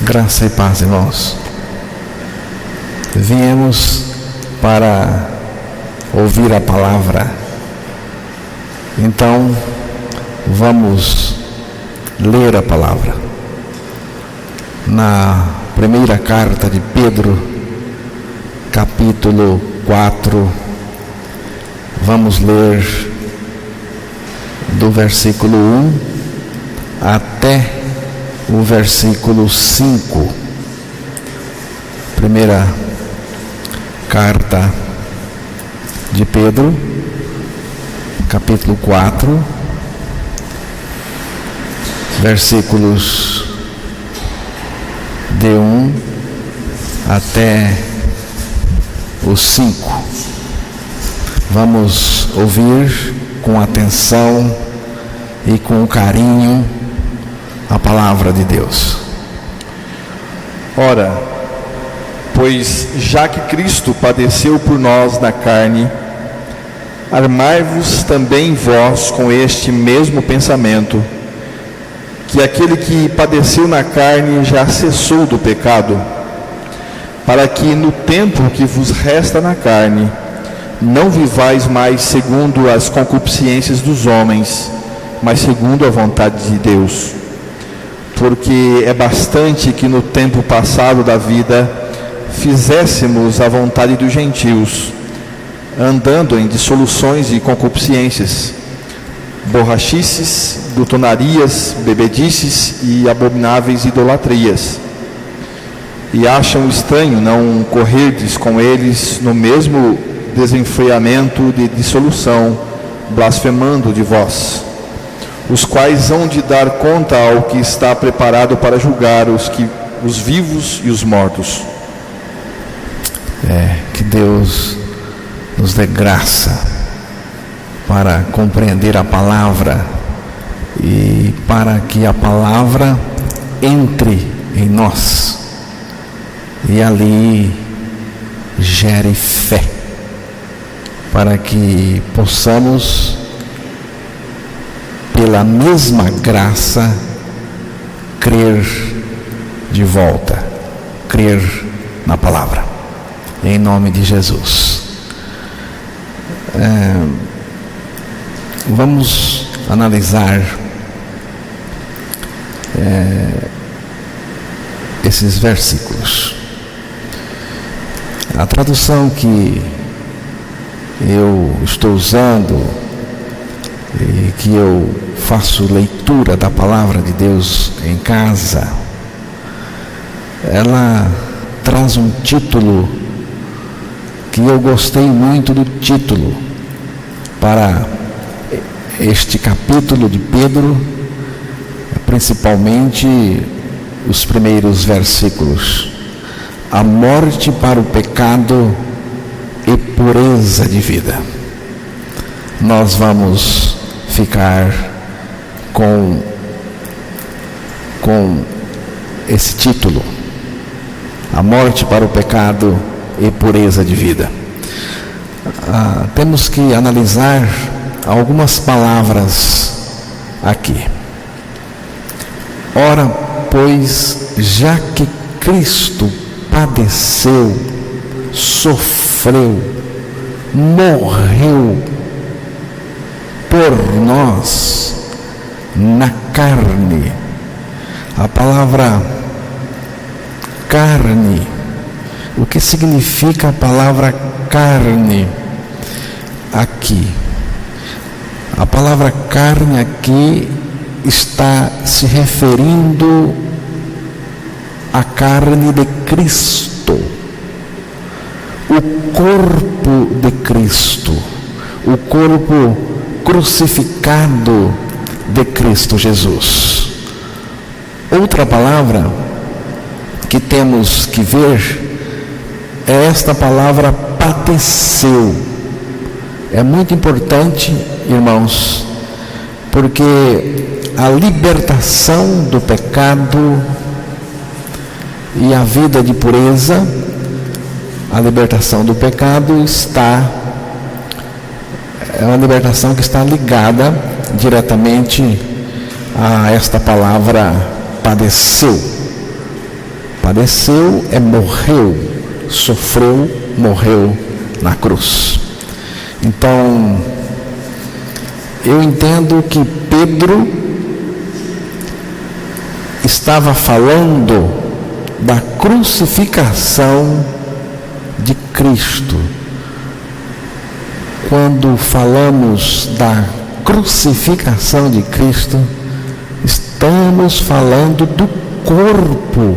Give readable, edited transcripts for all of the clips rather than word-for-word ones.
Graça e paz, irmãos. Viemos para ouvir a palavra. Então, vamos ler a palavra. Na primeira carta de Pedro, capítulo 4, vamos ler do versículo 1 até o versículo 5. Primeira carta de Pedro, capítulo 4, versículos de 1 até os 5. Vamos ouvir com atenção e com carinho a palavra de Deus. Ora, pois já que Cristo padeceu por nós na carne, armai-vos também vós com este mesmo pensamento, que aquele que padeceu na carne já cessou do pecado, para que no tempo que vos resta na carne, não vivais mais segundo as concupiscências dos homens, mas segundo a vontade de Deus. Porque é bastante que no tempo passado da vida fizéssemos a vontade dos gentios, andando em dissoluções e concupiscências, borrachices, glutonarias, bebedices e abomináveis idolatrias. E acham estranho não correrdes com eles no mesmo desenfreamento de dissolução, blasfemando de vós, os quais hão de dar conta ao que está preparado para julgar os vivos e os mortos. Que Deus nos dê graça para compreender a palavra e para que a palavra entre em nós e ali gere fé, para que possamos, pela mesma graça, crer de volta, crer na palavra, em nome de Jesus. Vamos analisar esses versículos. A tradução que eu estou usando e que eu faço leitura da palavra de Deus em casa, ela traz um título que eu gostei muito do título para este capítulo de Pedro, principalmente os primeiros versículos: a morte para o pecado e pureza de vida. Nós vamos ficar com esse título: a morte para o pecado e pureza de vida. Temos que analisar algumas palavras aqui. Ora, pois, já que Cristo padeceu, sofreu, morreu por nós na carne. A palavra carne, o que significa a palavra carne aqui? A palavra carne aqui está se referindo à carne de Cristo, o corpo de Cristo, o corpo crucificado de Cristo Jesus. Outra palavra que temos que ver é esta palavra padeceu. É muito importante, irmãos, porque a libertação do pecado e a vida de pureza, a libertação do pecado é uma libertação que está ligada diretamente a esta palavra padeceu. Padeceu morreu, sofreu, morreu na cruz. Então, eu entendo que Pedro estava falando da crucificação de Cristo. Quando falamos da crucificação de Cristo, estamos falando do corpo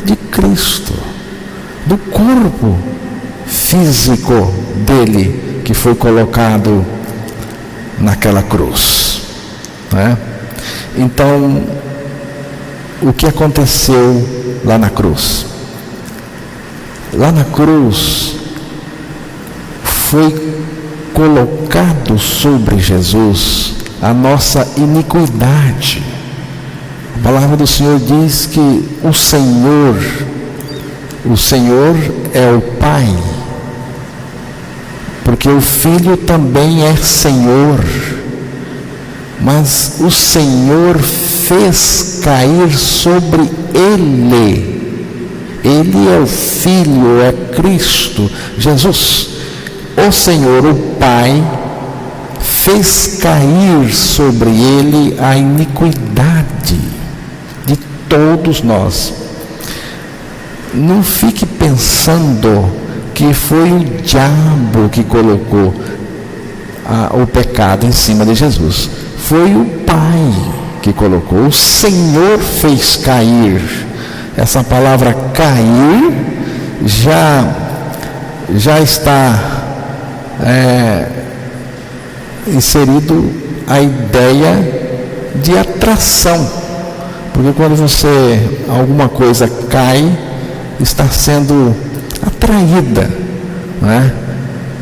de Cristo, do corpo físico dele que foi colocado naquela cruz, né? Então, o que aconteceu lá na cruz? Lá na cruz foi colocado sobre Jesus a nossa iniquidade. A palavra do Senhor diz que o Senhor é o Pai, porque o Filho também é Senhor, mas o Senhor fez cair sobre Ele é o Filho, é Cristo, Jesus. O Senhor, o Pai, fez cair sobre Ele a iniquidade de todos nós. Não fique pensando que foi o diabo que colocou o pecado em cima de Jesus. Foi o Pai que colocou. O Senhor fez cair. Essa palavra cair já está inserido a ideia de atração, porque quando alguma coisa cai, está sendo atraída, né?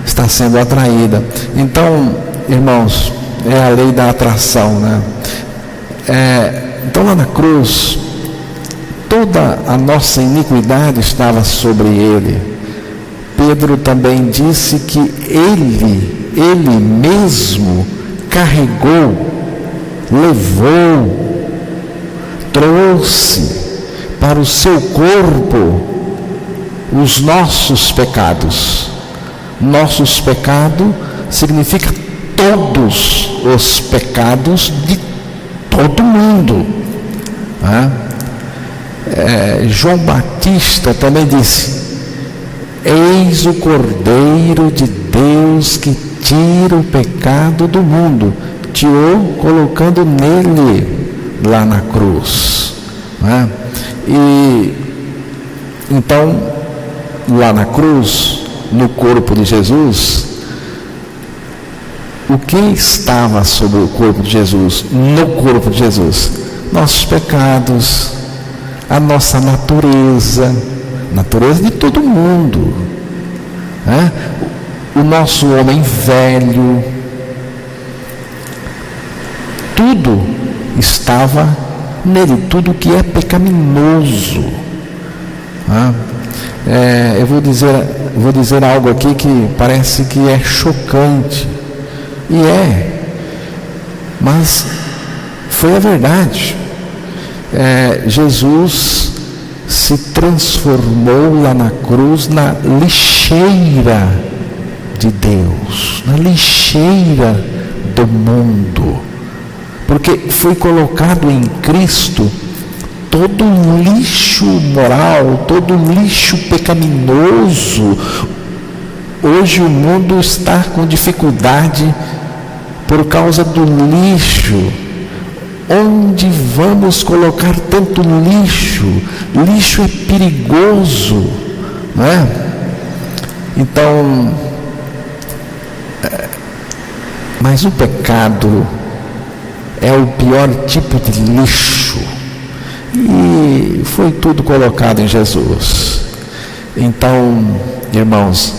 Está sendo atraída. Então, irmãos, é a lei da atração, né? Então, lá na cruz, toda a nossa iniquidade estava sobre Ele. Pedro também disse que Ele mesmo carregou, levou, trouxe para o seu corpo os nossos pecados. Nossos pecados significa todos os pecados de todo mundo, né? João Batista também disse: eis o Cordeiro de Deus que tira o pecado do mundo. Tirou colocando nele lá na cruz, né? E então, lá na cruz, no corpo de Jesus, o que estava sobre o corpo de Jesus? No corpo de Jesus, nossos pecados, a nossa natureza de todo mundo, né? O nosso homem velho, tudo estava nele, tudo que é pecaminoso, né? Eu vou dizer algo aqui que parece que é chocante, e mas foi a verdade. Jesus se transformou lá na cruz na lixeira de Deus, na lixeira do mundo, porque foi colocado em Cristo todo um lixo moral, todo um lixo pecaminoso. Hoje o mundo está com dificuldade por causa do lixo. Onde vamos colocar tanto lixo? Lixo é perigoso, não é? Então, mas o pecado é o pior tipo de lixo, e foi tudo colocado em Jesus. Então, irmãos,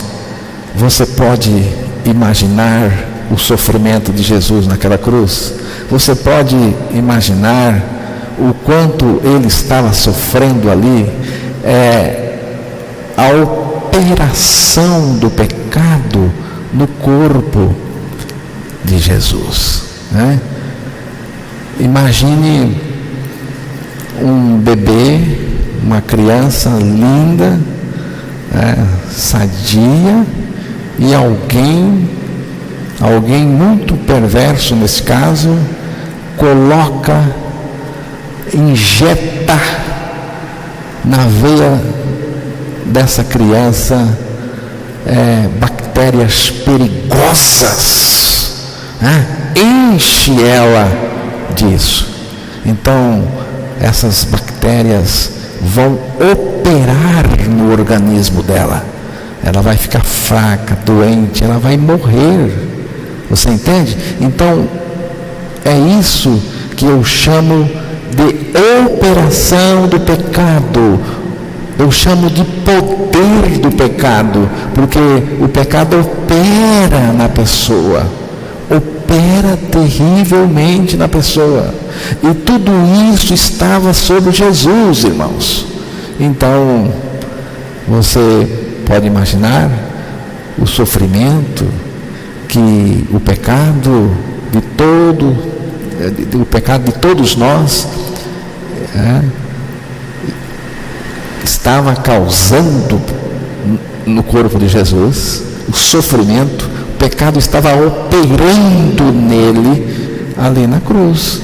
você pode imaginar o sofrimento de Jesus naquela cruz? Você pode imaginar o quanto ele estava sofrendo ali? A operação do pecado no corpo de Jesus, né? Imagine um bebê uma criança linda, sadia, e alguém muito perverso nesse caso, injeta na veia dessa criança bactérias perigosas, enche ela disso. Então essas bactérias vão operar no organismo dela, ela vai ficar fraca, doente, ela vai morrer. Você entende? Então é isso que eu chamo de operação do pecado. Eu chamo de poder do pecado, porque o pecado opera na pessoa, opera terrivelmente na pessoa, e tudo isso estava sobre Jesus, irmãos. Então você pode imaginar o sofrimento que o pecado de todos nós estava causando no corpo de Jesus. O sofrimento, o pecado estava operando nele ali na cruz.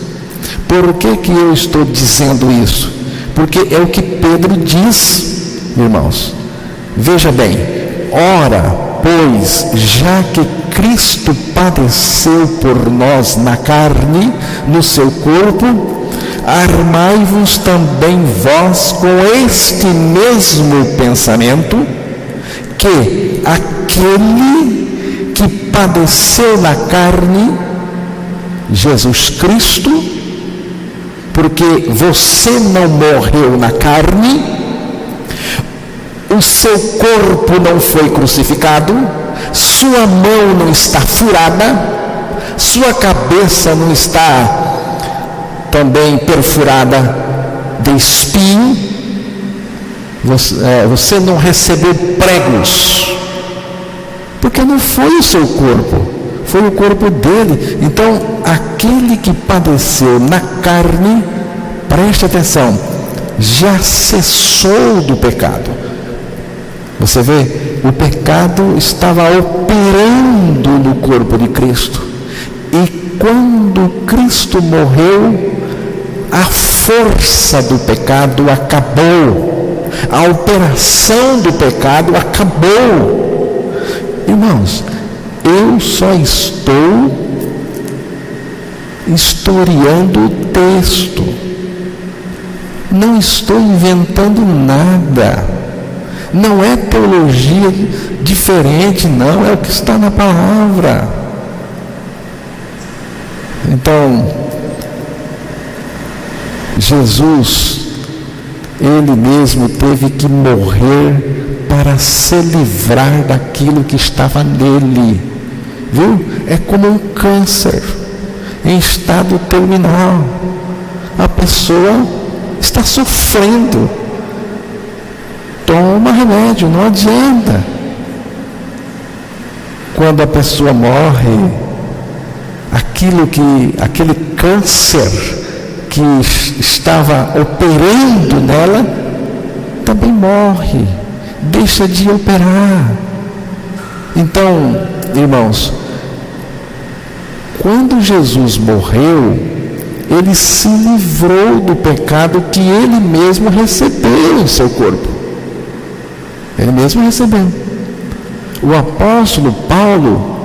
Por que eu estou dizendo isso? Porque é o que Pedro diz, irmãos. Veja bem: ora, pois, já que Cristo padeceu por nós na carne, no seu corpo, armai-vos também vós com este mesmo pensamento, que aquele que padeceu na carne, Jesus Cristo, porque você não morreu na carne, o seu corpo não foi crucificado, sua mão não está furada, sua cabeça não está também perfurada de espinho, você não recebeu pregos, porque não foi o seu corpo, foi o corpo dele. Então aquele que padeceu na carne, preste atenção, já cessou do pecado. Você vê, o pecado estava operando no corpo de Cristo, e quando Cristo morreu, a força do pecado acabou, a operação do pecado acabou. Irmãos, eu só estou historiando o texto, não estou inventando nada, não é teologia diferente, não, é o que está na palavra. Então, Jesus, ele mesmo teve que morrer para se livrar daquilo que estava nele, viu? É como um câncer em estado terminal, a pessoa está sofrendo, toma remédio, não adianta. Quando a pessoa morre, aquele câncer que estava operando nela também morre, deixa de operar. Então, irmãos, quando Jesus morreu, ele se livrou do pecado que ele mesmo recebeu em seu corpo. Ele mesmo recebeu. O apóstolo Paulo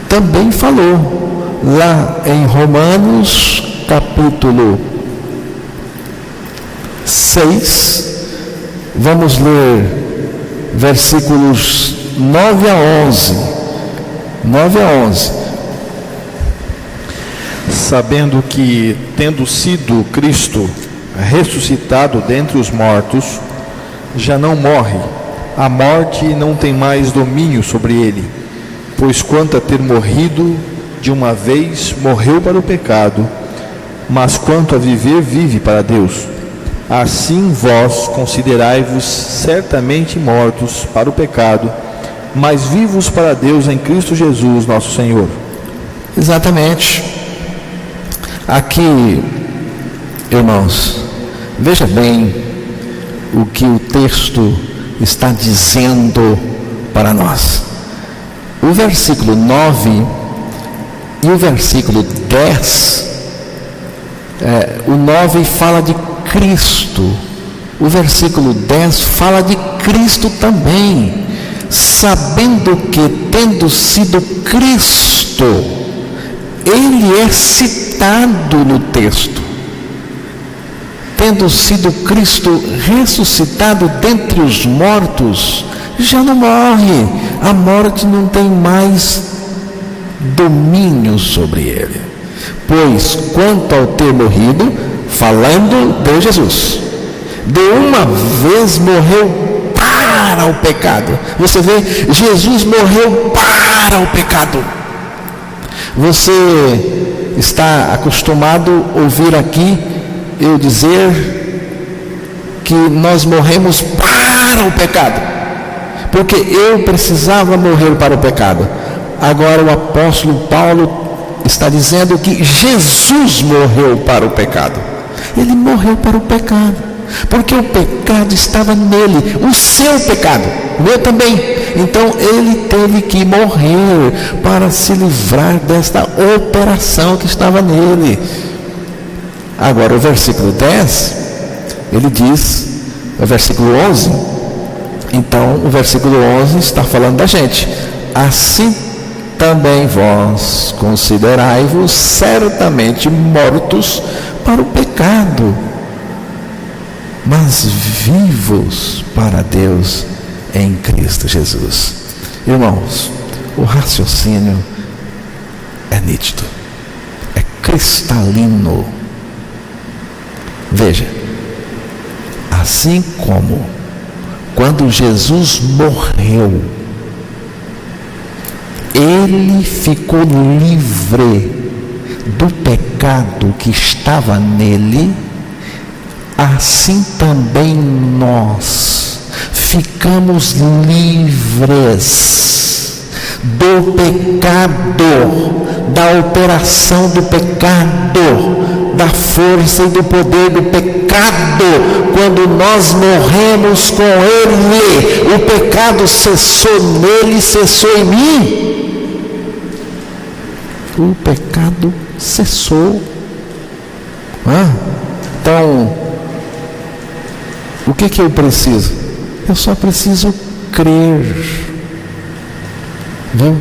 também falou lá em Romanos capítulo 6, vamos ler versículos 9 a 11. 9 a 11. Sabendo que, tendo sido Cristo ressuscitado dentre os mortos, já não morre, a morte não tem mais domínio sobre ele, pois quanto a ter morrido de uma vez, morreu para o pecado, mas quanto a viver, vive para Deus. Assim vós considerai-vos certamente mortos para o pecado, mas vivos para Deus em Cristo Jesus, nosso Senhor. Exatamente. Aqui, irmãos, Veja bem o que o texto está dizendo para nós. O versículo 9 e o versículo 10, o 9 fala de Cristo, o versículo 10 fala de Cristo também, sabendo que, tendo sido Cristo, ele é citado no texto, tendo sido Cristo ressuscitado dentre os mortos, já não morre, a morte não tem mais domínio sobre ele. Pois, quanto ao ter morrido, falando de Jesus, de uma vez morreu para o pecado. Você vê, Jesus morreu para o pecado. Você está acostumado a ouvir aqui eu dizer que nós morremos para o pecado, porque eu precisava morrer para o pecado. Agora o apóstolo Paulo está dizendo que Jesus morreu para o pecado. Ele morreu para o pecado, porque o pecado estava nele, o seu pecado, o meu também. Então ele teve que morrer para se livrar desta operação que estava nele. Agora o versículo 10, ele diz, o versículo 11, então o versículo 11 está falando da gente. Assim também vós considerai-vos certamente mortos para o pecado, mas vivos para Deus em Cristo Jesus. Irmãos, o raciocínio é nítido, é cristalino. Veja, assim como quando Jesus morreu, ele ficou livre do pecado que estava nele, assim também nós ficamos livres do pecado, da operação do pecado, da força e do poder do pecado. Quando nós morremos com ele, o pecado cessou nele, cessou em mim. O pecado cessou. Então, o que eu preciso? Eu só preciso crer. Viu?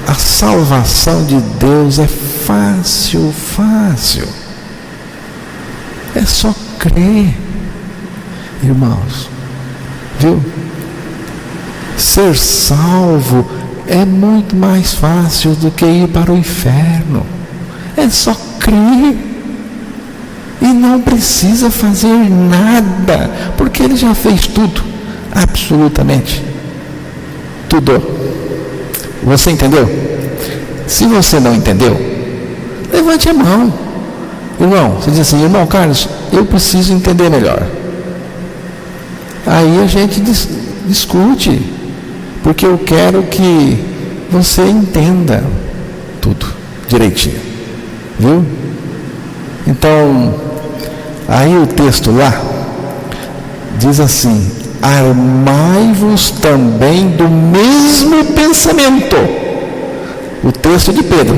A salvação de Deus é fácil, fácil. É só crer, irmãos. Viu? Ser salvo é muito mais fácil do que ir para o inferno. É só crer. E não precisa fazer nada, porque ele já fez tudo, absolutamente tudo. Você entendeu? Se você não entendeu, levante a mão. Irmão, você diz assim: irmão Carlos, eu preciso entender melhor. Aí a gente discute, porque eu quero que você entenda tudo direitinho, viu? Então, aí o texto lá diz assim: armai-vos também do mesmo pensamento. O texto de Pedro: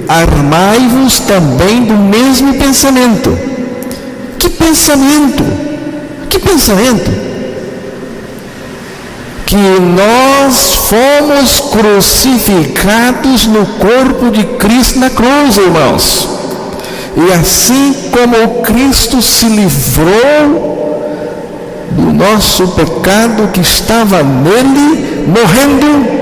armai-vos também do mesmo pensamento. Que pensamento? Que pensamento? Que nós fomos crucificados no corpo de Cristo na cruz, irmãos. E assim como Cristo se livrou do nosso pecado que estava nele, morrendo,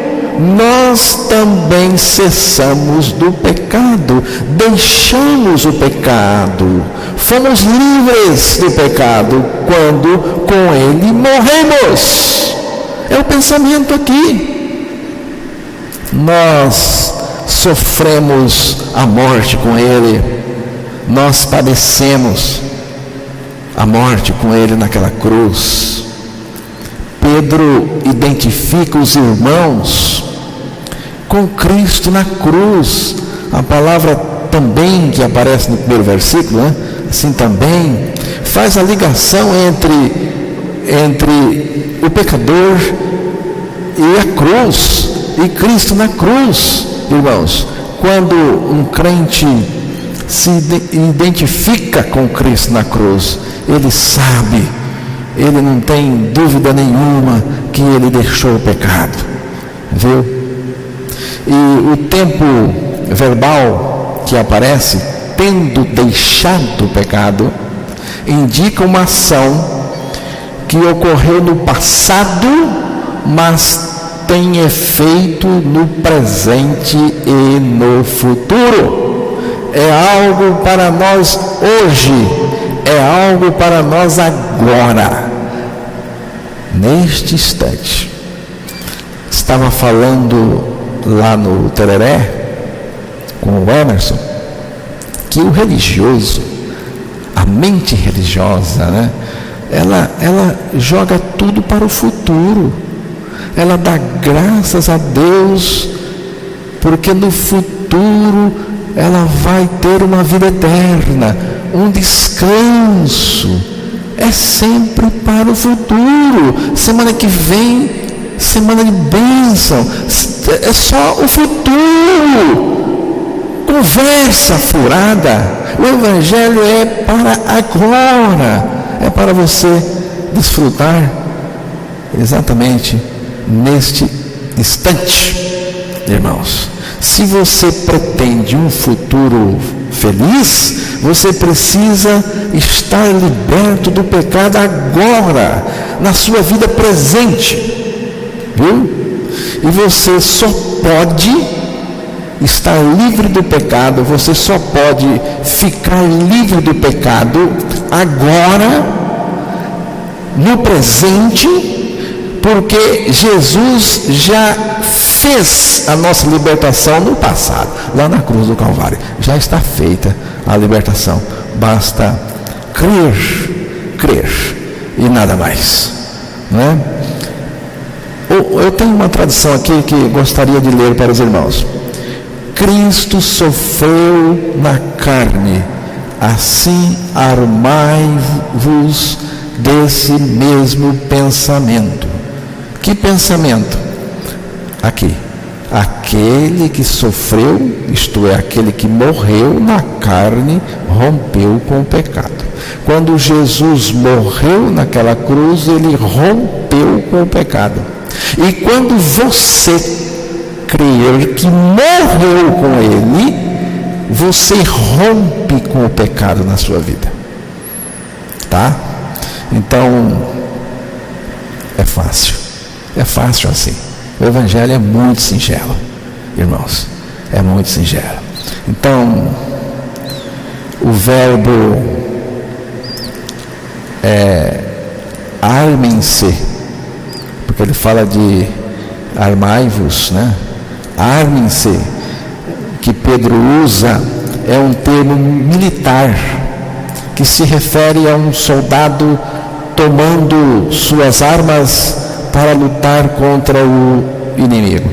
nós também cessamos do pecado, deixamos o pecado, fomos livres do pecado quando com ele morremos. É o pensamento aqui. Nós sofremos a morte com ele, nós padecemos a morte com ele naquela cruz. Pedro identifica os irmãos com Cristo na cruz. A palavra também que aparece no primeiro versículo, assim também, faz a ligação entre o pecador e a cruz, e Cristo na cruz, irmãos. Quando um crente se identifica com Cristo na cruz, ele sabe, ele não tem dúvida nenhuma que ele deixou o pecado, viu? E o tempo verbal que aparece, tendo deixado o pecado, indica uma ação que ocorreu no passado, mas tem efeito no presente e no futuro. É algo para nós hoje, é algo para nós agora, neste instante. Estava falando lá no Tereré com o Emerson que o religioso, a mente religiosa, né, ela joga tudo para o futuro. Ela dá graças a Deus porque no futuro ela vai ter uma vida eterna, um descanso. É sempre para o futuro. Semana que vem, semana de bênção, é só o futuro. Conversa furada. O Evangelho é para agora, é para você desfrutar exatamente neste instante, irmãos. Se você pretende um futuro feliz, você precisa estar liberto do pecado agora, na sua vida presente, viu? E você só pode estar livre do pecado, você só pode ficar livre do pecado agora, no presente, porque Jesus já fez a nossa libertação no passado, lá na cruz do Calvário. Já está feita a libertação. Basta crer e nada mais, não é? Eu tenho uma tradução aqui que gostaria de ler para os irmãos. Cristo sofreu na carne, assim armai-vos desse mesmo pensamento. Que pensamento? Aqui. Aquele que sofreu, isto é, aquele que morreu na carne, rompeu com o pecado. Quando Jesus morreu naquela cruz, ele rompeu com o pecado. E quando você crer que morreu com ele, você rompe com o pecado na sua vida. Tá? Então, é fácil assim. O Evangelho é muito singelo, irmãos, é muito singelo. Então, o verbo é armem-se, porque ele fala de armai-vos, né? Armem-se, que Pedro usa, é um termo militar, que se refere a um soldado tomando suas armas para lutar contra o inimigo.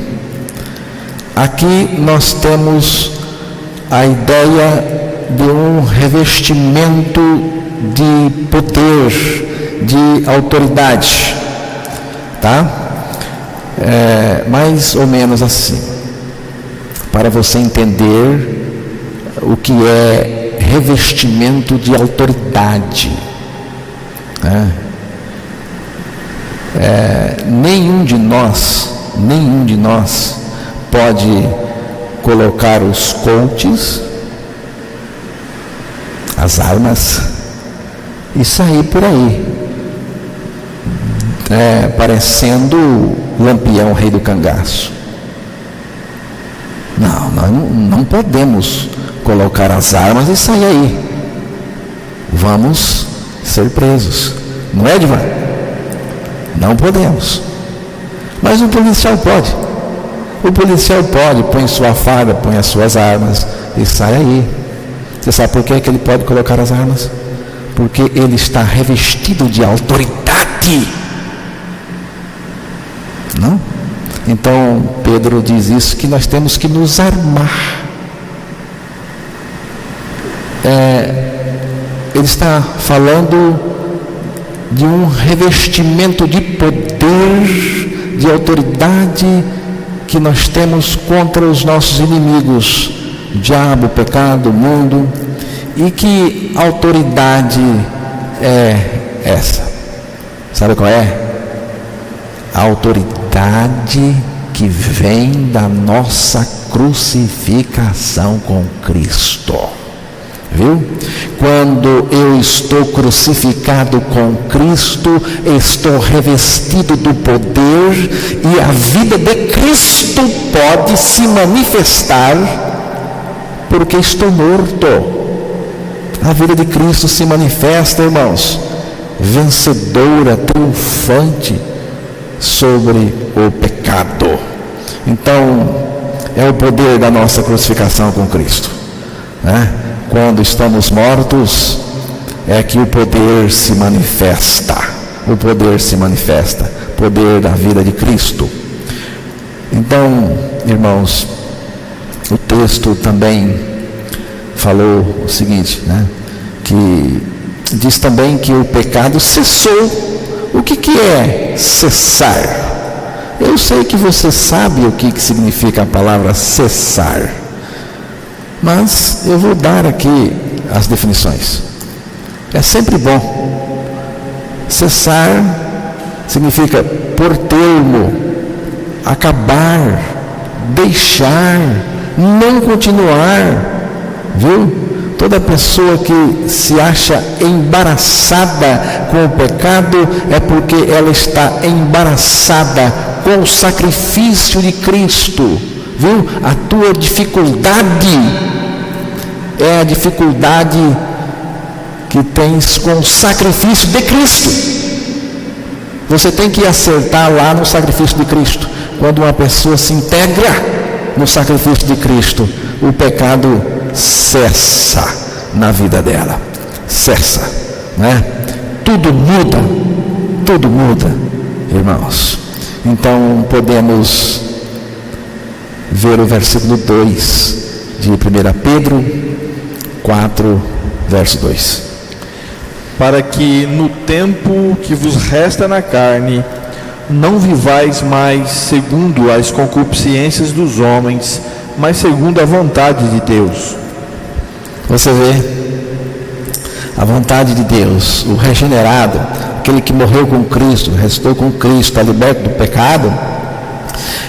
Aqui nós temos a ideia de um revestimento de poder, de autoridade, tá? Mais ou menos assim, para você entender o que é revestimento de autoridade, né? Nenhum de nós pode colocar os coaches, as armas, e sair por aí parecendo Lampião, rei do cangaço. Não podemos colocar as armas e sair aí. Vamos ser presos, não é, Divan? Não podemos. Mas o policial pode. O policial pode, põe sua farda, põe as suas armas e sai aí. Você sabe por que ele pode colocar as armas? Porque ele está revestido de autoridade. Não? Então Pedro diz isso, que nós temos que nos armar. Ele está falando de um revestimento de poder, de autoridade que nós temos contra os nossos inimigos, o diabo, o pecado, o mundo. E que autoridade é essa? Sabe qual é? A autoridade que vem da nossa crucificação com Cristo. Viu? Quando eu estou crucificado com Cristo, estou revestido do poder, e a vida de Cristo pode se manifestar porque estou morto. A vida de Cristo se manifesta, irmãos, vencedora, triunfante sobre o pecado. Então, é o poder da nossa crucificação com Cristo, né? Quando estamos mortos, é que o poder se manifesta. O poder se manifesta, poder da vida de Cristo. Então, irmãos, o texto também falou o seguinte, né? Que diz também que o pecado cessou. O que é cessar? Eu sei que você sabe o que significa a palavra cessar, mas eu vou dar aqui as definições. É sempre bom. Cessar significa por termo, acabar, deixar, não continuar, viu? Toda pessoa que se acha embaraçada com o pecado é porque ela está embaraçada com o sacrifício de Cristo, viu? A tua dificuldade é a dificuldade que tens com o sacrifício de Cristo. Você tem que acertar lá no sacrifício de Cristo. Quando uma pessoa se integra no sacrifício de Cristo, o pecado cessa na vida dela, cessa, né? Tudo muda, irmãos. Então podemos ver o versículo 2 de 1 Pedro 4, verso 2. Para que no tempo que vos resta na carne, não vivais mais segundo as concupiscências dos homens, mas segundo a vontade de Deus. Você vê, a vontade de Deus, o regenerado, aquele que morreu com Cristo, restou com Cristo, está liberto do pecado,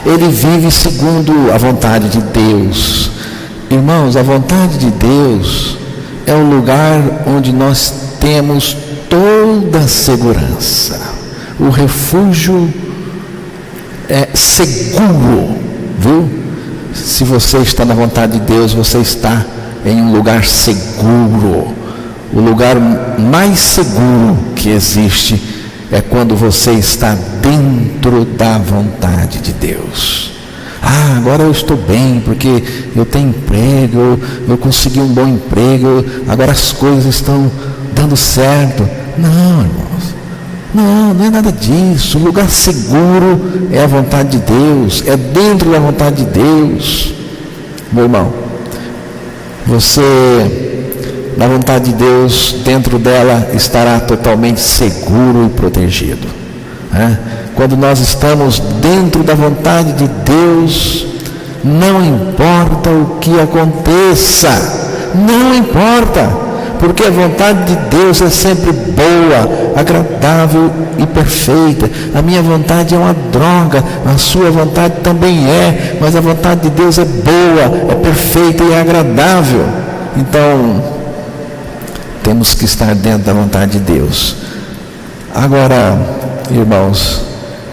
ele vive segundo a vontade de Deus. Irmãos, a vontade de Deus é o lugar onde nós temos toda a segurança. O refúgio é seguro, viu? Se você está na vontade de Deus, você está em um lugar seguro. O lugar mais seguro que existe é quando você está dentro da vontade de Deus. Agora eu estou bem, porque eu tenho emprego, eu consegui um bom emprego, agora as coisas estão dando certo. Não, irmãos, não é nada disso. O lugar seguro é a vontade de Deus, é dentro da vontade de Deus. Meu irmão, você, na vontade de Deus, dentro dela estará totalmente seguro e protegido, né? Quando nós estamos dentro da vontade de Deus, não importa o que aconteça, não importa, porque a vontade de Deus é sempre boa, agradável e perfeita. A minha vontade é uma droga, a sua vontade também é, mas a vontade de Deus é boa, é perfeita e é agradável. Então, temos que estar dentro da vontade de Deus. Agora, irmãos,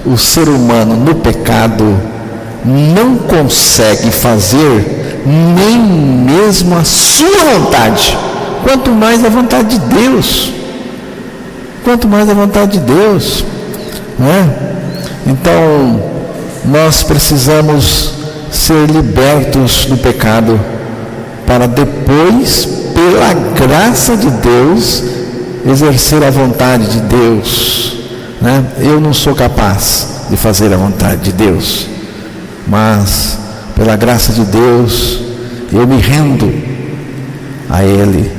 o ser humano no pecado não consegue fazer nem mesmo a sua vontade, quanto mais a vontade de Deus. Quanto mais a vontade de Deus, né? Então, nós precisamos ser libertos do pecado para depois, pela graça de Deus, exercer a vontade de Deus, né? Eu não sou capaz de fazer a vontade de Deus, mas pela graça de Deus eu me rendo a Ele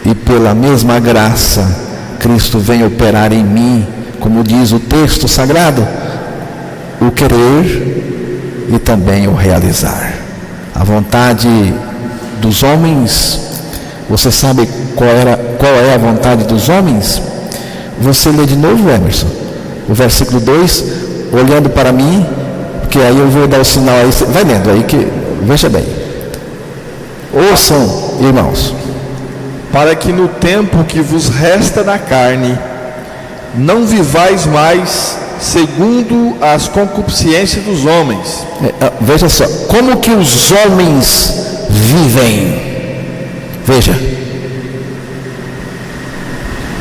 e pela mesma graça, Cristo vem operar em mim, como diz o texto sagrado, o querer e também o realizar. A vontade dos homens, você sabe qual é a vontade dos homens? Você lê de novo, Emerson, o versículo 2, olhando para mim, porque aí eu vou dar o sinal aí, vai lendo aí, que veja bem. Ouçam, irmãos. Para que no tempo que vos resta na carne, não vivais mais segundo as concupiscências dos homens. Veja só, como que os homens vivem? Veja.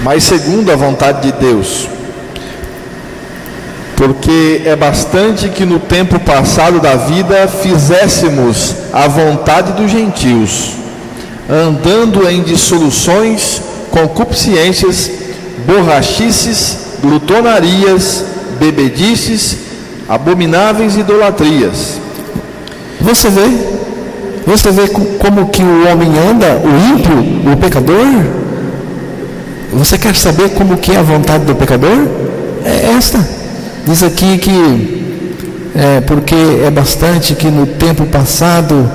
Mas segundo a vontade de Deus. Porque é bastante que no tempo passado da vida fizéssemos a vontade dos gentios, andando em dissoluções, concupiscências, borrachices, glutonarias, bebedices, abomináveis idolatrias. Você vê como que o homem anda, o ímpio, o pecador? Você quer saber como que é a vontade do pecador? É esta. Diz aqui que porque é bastante que no tempo passado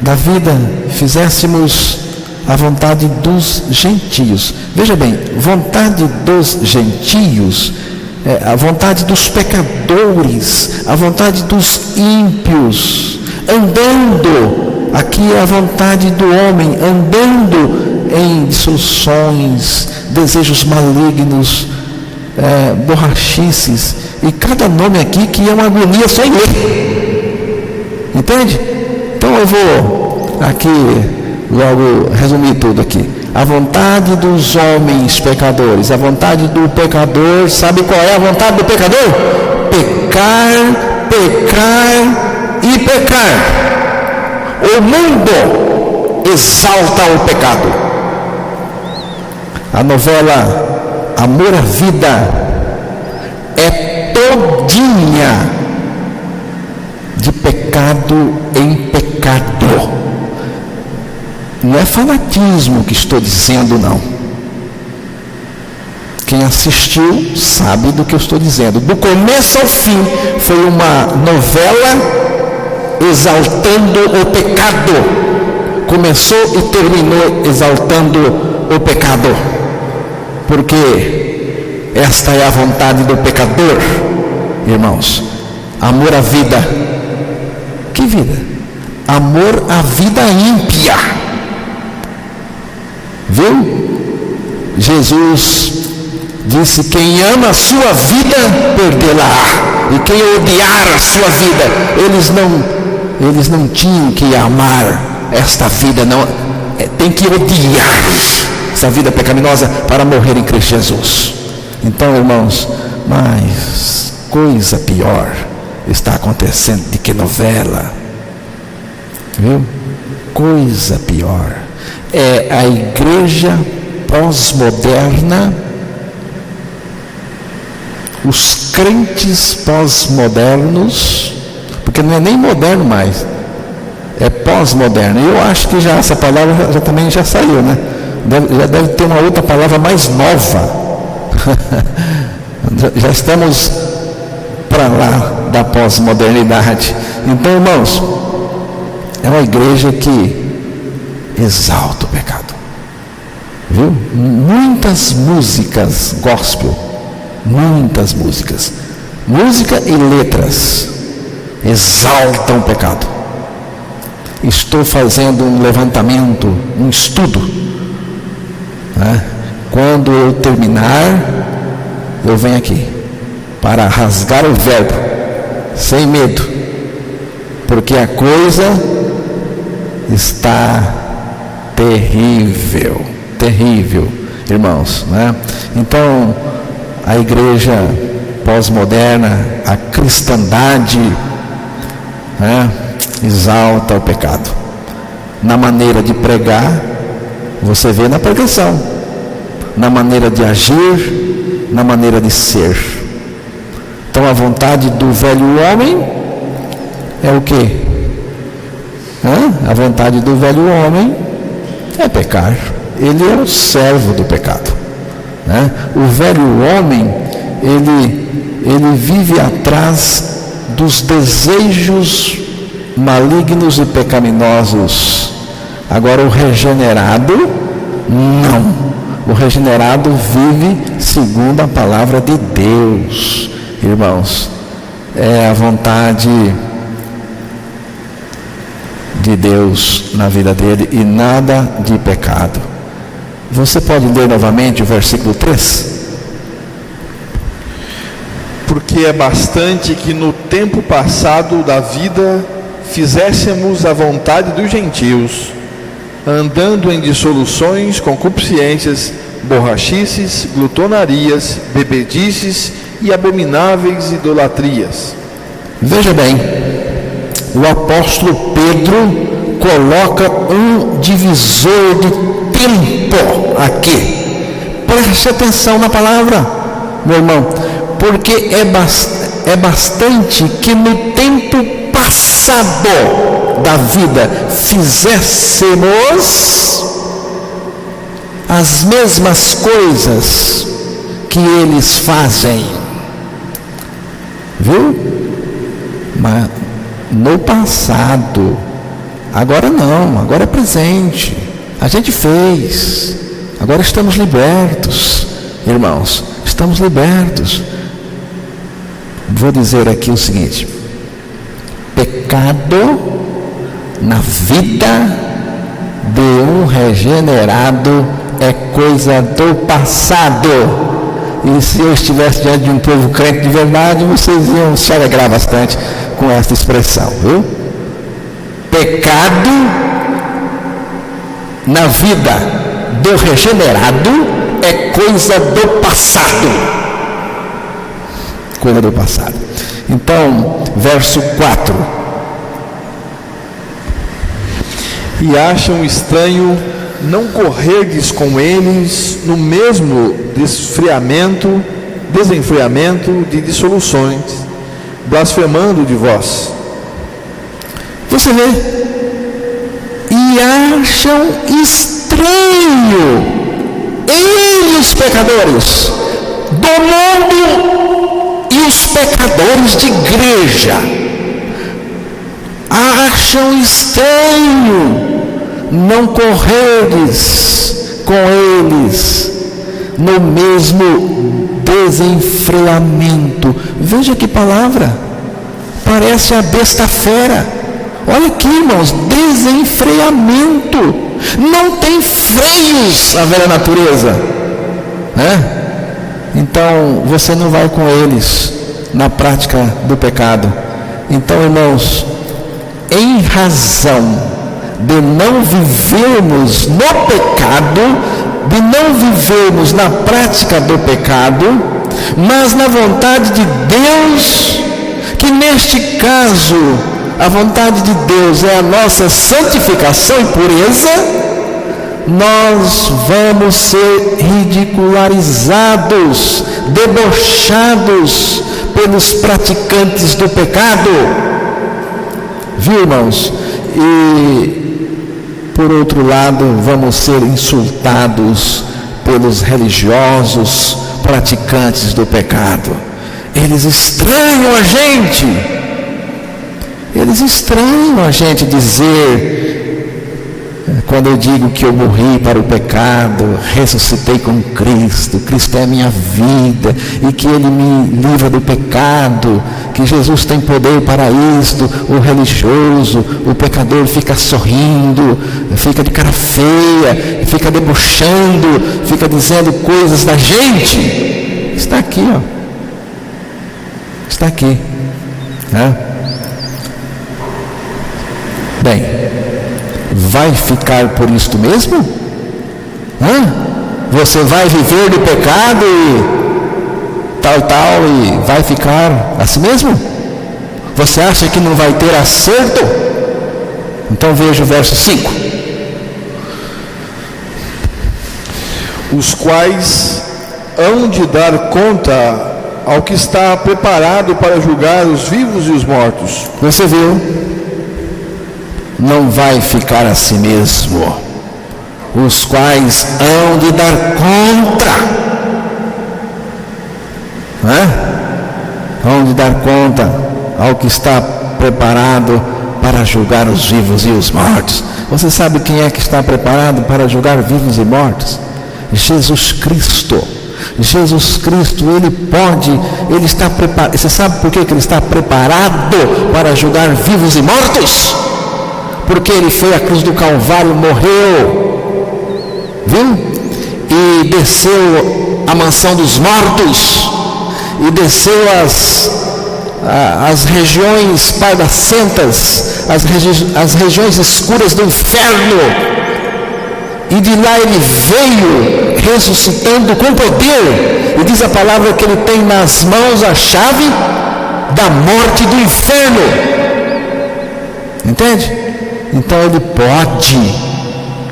da vida fizéssemos a vontade dos gentios. Veja bem, vontade dos gentios, a vontade dos pecadores, a vontade dos ímpios, andando, aqui é a vontade do homem, andando em dissoluções, desejos malignos, borrachices, e cada nome aqui que é uma agonia só em ler. Entende? Então eu vou aqui logo resumir tudo aqui. A vontade dos homens pecadores, a vontade do pecador, sabe qual é a vontade do pecador? Pecar, pecar e pecar. O mundo exalta o pecado. A novela Amor à Vida é todinha de pecado em pecado. Não é fanatismo que estou dizendo, não. Quem assistiu sabe do que eu estou dizendo. Do começo ao fim foi uma novela exaltando o pecado. Começou e terminou exaltando o pecado. Porque esta é a vontade do pecador, irmãos. Amor à vida. Que vida? Amor à vida ímpia. Viu? Jesus disse: quem ama a sua vida, perdê-la. E quem odiar a sua vida, eles não tinham que amar esta vida, não. Tem que odiar essa vida pecaminosa para morrer em Cristo Jesus. Então, irmãos, mas coisa pior está acontecendo do que novela. Viu? Coisa pior. É a igreja pós-moderna, os crentes pós-modernos, porque não é nem moderno mais, é pós-moderno. Eu acho que já essa palavra também já saiu, né? Já deve ter uma outra palavra mais nova. Já estamos para lá da pós-modernidade. Então, irmãos, é uma igreja que exalta o pecado. Viu? Muitas músicas gospel, muitas músicas, música e letras exaltam o pecado. Estou fazendo um levantamento, um estudo, né? Quando eu terminar, eu venho aqui para rasgar o verbo sem medo, porque a coisa está terrível, terrível, irmãos, né? Então, a igreja pós-moderna, a cristandade, né, exalta o pecado. Na maneira de pregar, você vê na pregação, na maneira de agir, na maneira de ser. Então, a vontade do velho homem é o quê? A vontade do velho homem é pecar, ele é o servo do pecado, né? O velho homem, ele vive atrás dos desejos malignos e pecaminosos. Agora o regenerado, não. O regenerado vive segundo a palavra de Deus. Irmãos, é a vontade de Deus na vida dele e nada de pecado. Você pode ler novamente o versículo 3? Porque é bastante que no tempo passado da vida fizéssemos a vontade dos gentios, andando em dissoluções, concupiscências, borrachices, glutonarias, bebedices e abomináveis idolatrias. Veja bem, o apóstolo Pedro coloca um divisor de tempo aqui. Preste atenção na palavra, meu irmão, porque é bastante que no tempo passado da vida fizéssemos as mesmas coisas que eles fazem. Viu? Mas no passado, agora não, agora é presente. A gente fez, agora estamos libertos, irmãos, estamos libertos. Vou dizer aqui o seguinte: pecado na vida de um regenerado é coisa do passado. E se eu estivesse diante de um povo crente de verdade, vocês iam se alegrar bastante com essa expressão, viu? Pecado na vida do regenerado é coisa do passado. Coisa do passado. Então, verso 4. E acham estranho não correrdes com eles no mesmo desenfreamento de dissoluções, blasfemando de vós. Você vê? E acham estranho eles, pecadores do mundo e os pecadores de igreja, acham estranho não correres com eles no mesmo desenfreamento. Veja que palavra, parece a besta fera. Olha aqui, irmãos, desenfreamento. Não tem freios na velha natureza, né? Então você não vai com eles na prática do pecado. Então, irmãos, em razão de não vivermos no pecado, de não vivermos na prática do pecado, mas na vontade de Deus, que neste caso a vontade de Deus é a nossa santificação e pureza, nós vamos ser ridicularizados, debochados pelos praticantes do pecado. Viu, irmãos? E por outro lado, vamos ser insultados pelos religiosos praticantes do pecado. Eles estranham a gente. Eles estranham a gente dizer, quando eu digo que eu morri para o pecado, ressuscitei com Cristo, Cristo é a minha vida, e que Ele me livra do pecado, que Jesus tem poder para isto. O religioso, o pecador fica sorrindo, fica de cara feia, fica debochando, fica dizendo coisas da gente. Está aqui, ó. Está aqui, né? Bem, vai ficar por isto mesmo? Você vai viver do pecado e tal, e vai ficar assim mesmo? Você acha que não vai ter acerto? Então veja o verso 5. Os quais hão de dar conta ao que está preparado para julgar os vivos e os mortos. Você viu? Não vai ficar assim mesmo. os quais hão de dar conta, hão de dar conta ao que está preparado para julgar os vivos e os mortos. Você sabe quem é que está preparado para julgar vivos e mortos? Jesus Cristo. Jesus Cristo, Ele está preparado. Você sabe por que ele está preparado para julgar vivos e mortos? Porque Ele foi à cruz do Calvário, morreu, viu? E desceu à mansão dos mortos, e desceu as regiões pardacentas, as regiões escuras do inferno, e de lá Ele veio ressuscitando com poder, e diz a palavra que Ele tem nas mãos a chave da morte e do inferno. Entende? Então Ele pode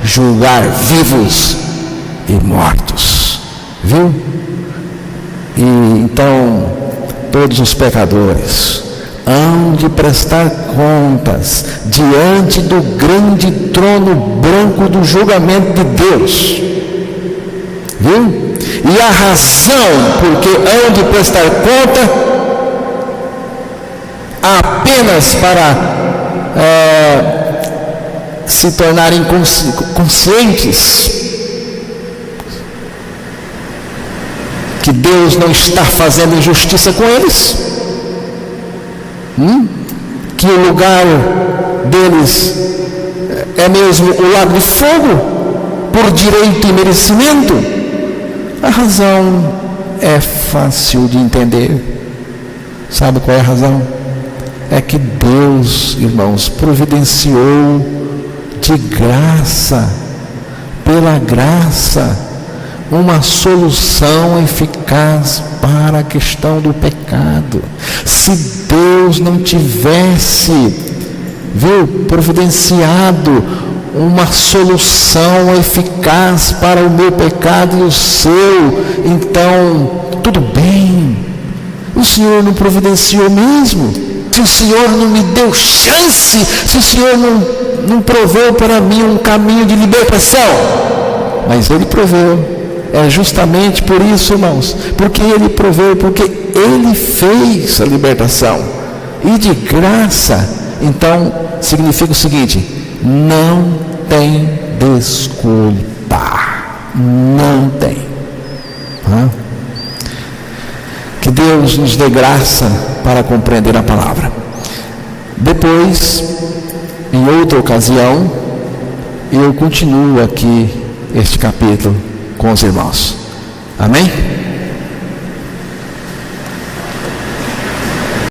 julgar vivos e mortos, viu? E então todos os pecadores hão de prestar contas diante do grande trono branco do julgamento de Deus, viu? E a razão porque hão de prestar conta apenas para se tornarem conscientes que Deus não está fazendo injustiça com eles, que o lugar deles é mesmo o lago de fogo, por direito e merecimento. A razão é fácil de entender. Sabe qual é a razão? É que Deus, irmãos, providenciou de graça, pela graça, uma solução eficaz para a questão do pecado. Se Deus não tivesse, providenciado uma solução eficaz para o meu pecado e o seu, então tudo bem. O Senhor não providenciou mesmo. Se o Senhor não me deu chance, se o Senhor não proveu para mim um caminho de libertação, mas Ele proveu. É justamente por isso, irmãos, porque Ele proveu, porque Ele fez a libertação, e de graça. Então significa o seguinte: não tem desculpa, não tem. Que Deus nos dê graça para compreender a palavra. Depois, em outra ocasião, eu continuo aqui este capítulo com os irmãos. Amém?